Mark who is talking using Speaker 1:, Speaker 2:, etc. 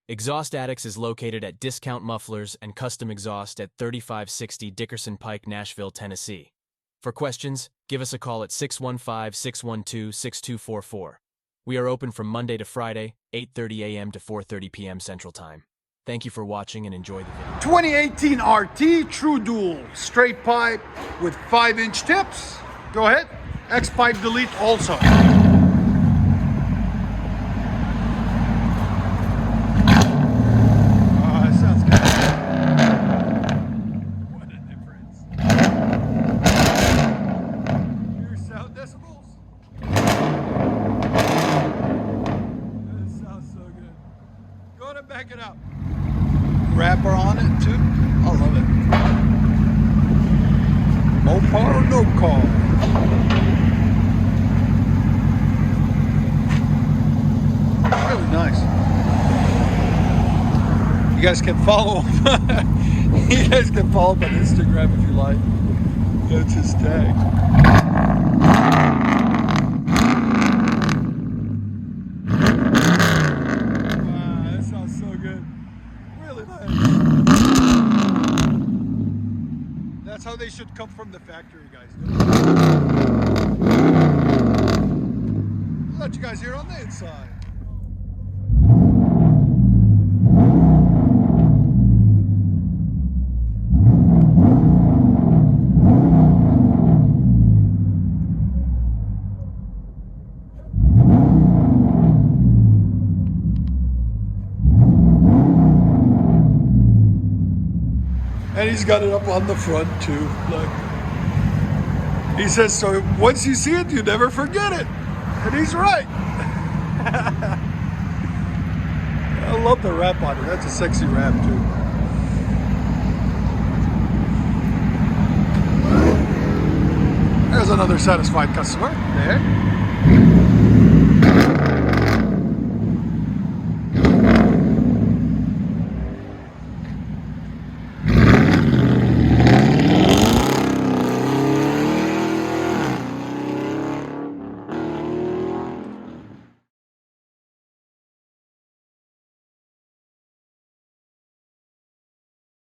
Speaker 1: Exhaust Addicts is located at Discount Mufflers and Custom Exhaust at 3560 Dickerson Pike, Nashville, Tennessee. For questions, give us a call at 615-612-6244. We are open from Monday to Friday, 8:30 a.m. to 4:30 p.m. Central Time. Thank you for watching and enjoy the video.
Speaker 2: 2018 RT True Dual straight pipe with 5-inch tips. Go ahead. X pipe delete also. That sounds good. What a difference. Your sound decibels. That sounds so good. Go ahead and back it up. Wrapper on it too. I love it. Mopar or no car. Really nice. You guys can follow him. You guys can follow him on Instagram if you like. That's his tag. Wow, that sounds so good. Really nice. That's how they should come from the factory, guys. I'll let you guys hear on the inside. And he's got it up on the front too. Look. He says, so once you see it, you never forget it. And he's right. I love the wrap on it. That's a sexy wrap too. There's another satisfied customer there.